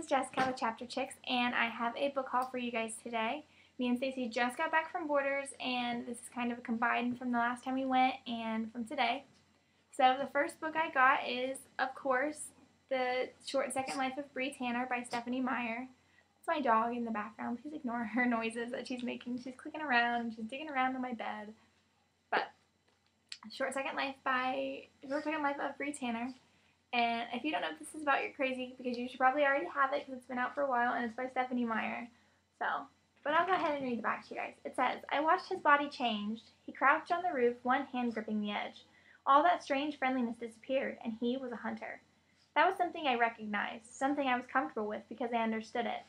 is Jessica with Chapter Chicks, and I have a book haul for you guys today. Me and Stacy just got back from Borders, and this is kind of a combined from the last time we went and from today. So the first book I got is, of course, The Short Second Life of Bree Tanner by Stephenie Meyer. It's my dog in the background. Please ignore her noises that she's making. She's clicking around and she's digging around on my bed. But Short Second Life of Bree Tanner. And if you don't know what this is about, you're crazy, because you should probably already have it because it's been out for a while, and it's by Stephenie Meyer. But I'll go ahead and read the back to you guys. It says, I watched his body change. He crouched on the roof, one hand gripping the edge. All that strange friendliness disappeared, and he was a hunter. That was something I recognized, something I was comfortable with because I understood it.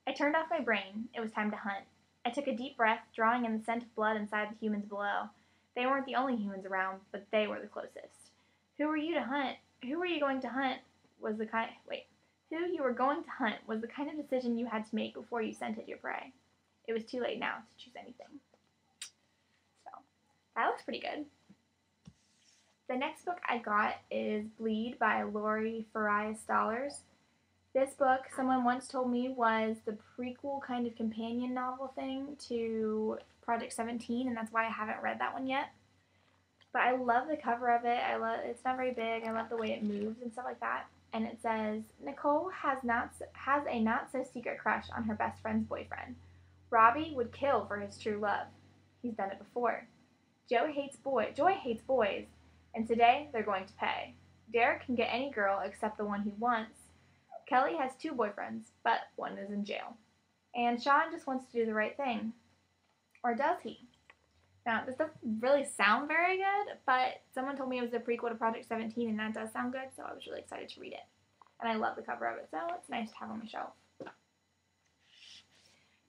I turned off my brain. It was time to hunt. I took a deep breath, drawing in the scent of blood inside the humans below. They weren't the only humans around, but they were the closest. Who were you to hunt? Who were you going to hunt was the kind Who you were going to hunt was the kind of decision you had to make before you scented your prey. It was too late now to choose anything. So, that looks pretty good. The next book I got is Bleed by Laurie Faria Stolarz. This book, someone once told me, was the prequel kind of companion novel thing to Project 17, and that's why I haven't read that one yet. But I love the cover of it. It's not very big. I love the way it moves and stuff like that. And it says, Nicole has a not-so-secret crush on her best friend's boyfriend. Robbie would kill for his true love. He's done it before. Joy hates boys, and today they're going to pay. Derek can get any girl except the one he wants. Kelly has 2 boyfriends, but one is in jail. And Sean just wants to do the right thing. Or does he? Now, this doesn't really sound very good, but someone told me it was a prequel to Project 17, and that does sound good, so I was really excited to read it. And I love the cover of it, so it's nice to have on my shelf.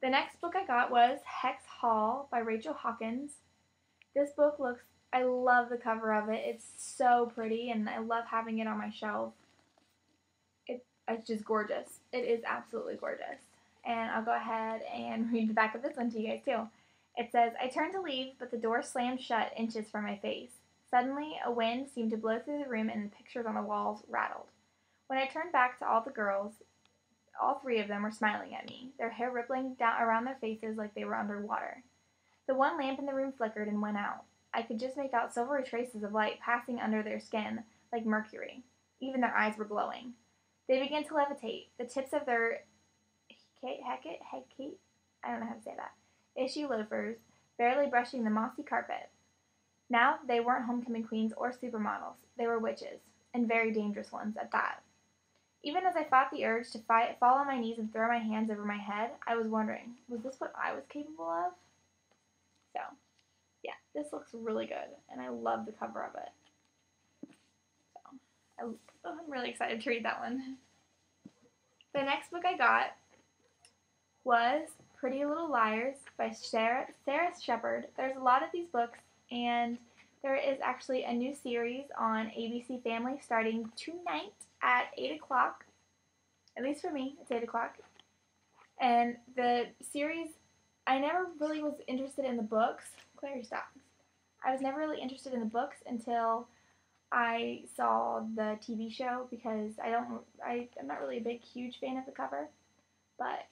The next book I got was Hex Hall-Rachel Hawkins. This book I love the cover of it. It's so pretty, and I love having it on my shelf. It's just gorgeous. It is absolutely gorgeous. And I'll go ahead and read the back of this one to you guys, too. It says, I turned to leave, but the door slammed shut inches from my face. Suddenly, a wind seemed to blow through the room and the pictures on the walls rattled. When I turned back to all the girls, all 3 of them were smiling at me, their hair rippling down around their faces like they were underwater. The one lamp in the room flickered and went out. I could just make out silvery traces of light passing under their skin, like mercury. Even their eyes were glowing. They began to levitate, the tips of their I don't know how to say that. Issue loafers, barely brushing the mossy carpet. Now they weren't homecoming queens or supermodels. They were witches, and very dangerous ones at that. Even as I fought the urge to fall on my knees and throw my hands over my head, I was wondering, was this what I was capable of? So, yeah, this looks really good, and I love the cover of it. So, I'm really excited to read that one. The next book I got was Pretty Little Liars by Sarah Shepard. There's a lot of these books, and there is actually a new series on ABC Family starting tonight at 8 o'clock. At least for me, it's 8 o'clock. And the series, I never really was interested in the books. Clary, stop. I was never really interested in the books until I saw the TV show, because I'm not really a huge fan of the cover, but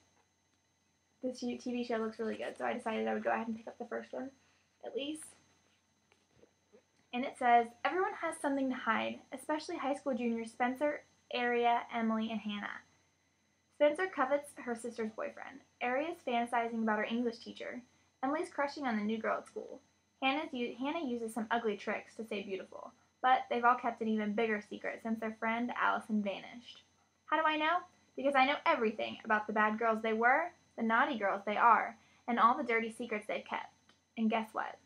this TV show looks really good, so I decided I would go ahead and pick up the first one, at least. And it says, everyone has something to hide, especially high school juniors Spencer, Aria, Emily, and Hannah. Spencer covets her sister's boyfriend. Aria's fantasizing about her English teacher. Emily's crushing on the new girl at school. Hannah uses some ugly tricks to stay beautiful, but they've all kept an even bigger secret since their friend Allison vanished. How do I know? Because I know everything about the bad girls they were, the naughty girls they are, and all the dirty secrets they've kept. And guess what?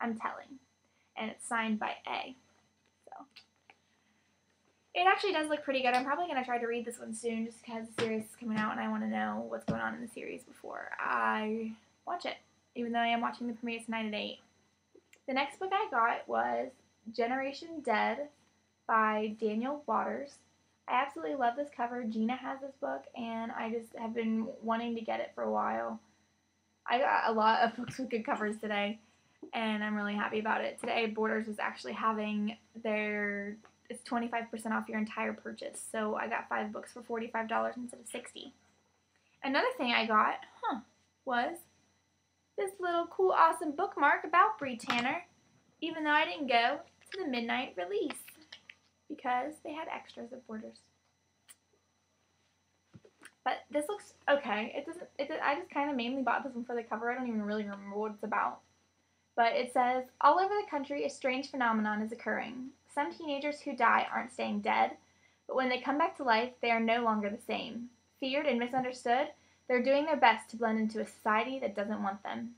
I'm telling. And it's signed by A. So, it actually does look pretty good. I'm probably going to try to read this one soon, just because the series is coming out and I want to know what's going on in the series before I watch it, even though I am watching the premiere tonight at 8. The next book I got was Generation Dead by Daniel Waters. I absolutely love this cover. Gina has this book, and I just have been wanting to get it for a while. I got a lot of books with good covers today, and I'm really happy about it. Today, Borders was actually having their it's 25% off your entire purchase. So I got 5 books for $45 instead of $60. Another thing I got, was this little cool, awesome bookmark about Bree Tanner, even though I didn't go to the midnight release because they had extras at Borders. But this looks okay. I just kind of mainly bought this one for the cover. I don't even really remember what it's about. But it says, all over the country, a strange phenomenon is occurring. Some teenagers who die aren't staying dead, but when they come back to life, they are no longer the same. Feared and misunderstood, they're doing their best to blend into a society that doesn't want them.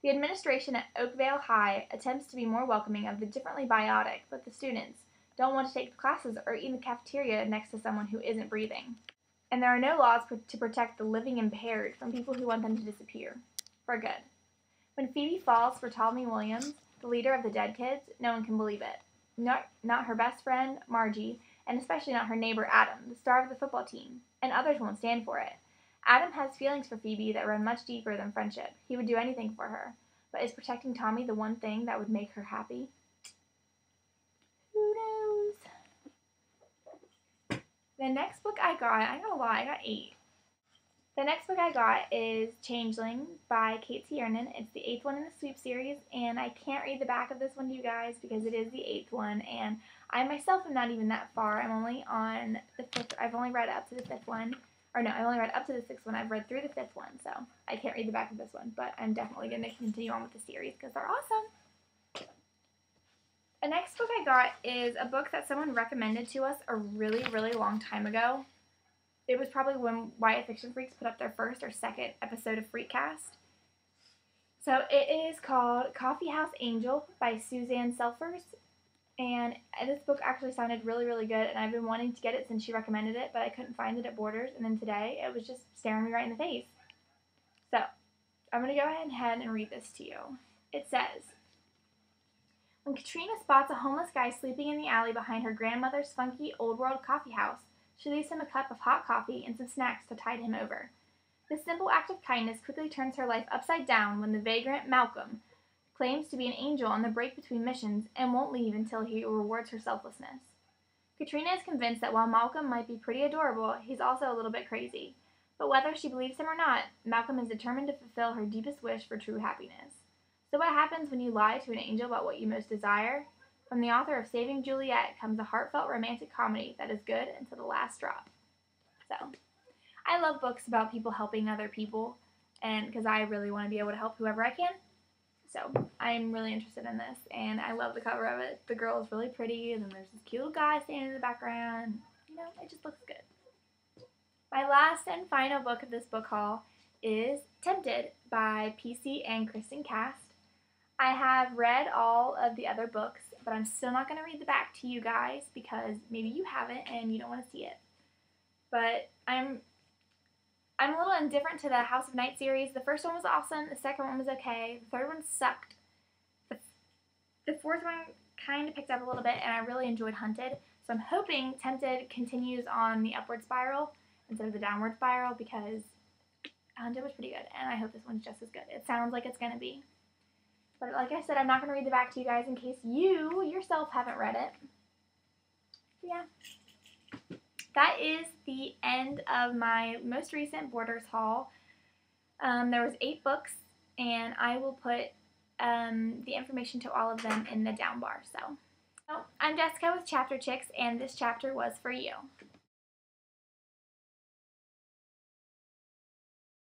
The administration at Oakvale High attempts to be more welcoming of the differently biotic, but the students don't want to take the classes or eat in the cafeteria next to someone who isn't breathing. And there are no laws to protect the living impaired from people who want them to disappear. For good. When Phoebe falls for Tommy Williams, the leader of the dead kids, no one can believe it. Not her best friend, Margie, and especially not her neighbor, Adam, the star of the football team, and others won't stand for it. Adam has feelings for Phoebe that run much deeper than friendship. He would do anything for her. But is protecting Tommy the one thing that would make her happy? Who knows? The next book I got I got 8. The next book I got is Changeling-Cate Tiernan. It's the 8th one in the Sweep series, and I can't read the back of this one to you guys because it is the 8th one, and I myself am not even that far. I'm only on the 5th. I've only read up to the 5th one. Or no, I only read up to the 6th one. I've read through the 5th one, so I can't read the back of this one, but I'm definitely going to continue on with the series because they're awesome. The next book I got is a book that someone recommended to us a really, really long time ago. It was probably when YA Fiction Freaks put up their first or second episode of Freakcast. So it is called Coffeehouse Angel by Suzanne Selfors. And this book actually sounded really, really good, and I've been wanting to get it since she recommended it, but I couldn't find it at Borders, and then today it was just staring me right in the face. So, I'm going to go ahead and read this to you. It says, when Katrina spots a homeless guy sleeping in the alley behind her grandmother's funky old-world coffee house, she leaves him a cup of hot coffee and some snacks to tide him over. This simple act of kindness quickly turns her life upside down when the vagrant Malcolm claims to be an angel on the break between missions and won't leave until he rewards her selflessness. Katrina is convinced that while Malcolm might be pretty adorable, he's also a little bit crazy. But whether she believes him or not, Malcolm is determined to fulfill her deepest wish for true happiness. So what happens when you lie to an angel about what you most desire? From the author of Saving Juliet comes a heartfelt romantic comedy that is good until the last drop. So, I love books about people helping other people, and because I really want to be able to help whoever I can. So, I'm really interested in this, and I love the cover of it. The girl is really pretty, and then there's this cute little guy standing in the background. You know, it just looks good. My last and final book of this book haul is Tempted by P.C. and Kristen Cast. I have read all of the other books, but I'm still not going to read the back to you guys because maybe you haven't and you don't want to see it. But I'm a little indifferent to the House of Night series. The first one was awesome. The second one was okay. The third one sucked. The fourth one kind of picked up a little bit, and I really enjoyed Hunted. So I'm hoping Tempted continues on the upward spiral instead of the downward spiral because Hunted was pretty good, and I hope this one's just as good. It sounds like it's going to be. But like I said, I'm not going to read the back to you guys in case you yourself haven't read it. So yeah. That is the end of my most recent Borders haul. There was 8 books, and I will put the information to all of them in the down bar. So I'm Jessica with Chapter Chicks, and this chapter was for you.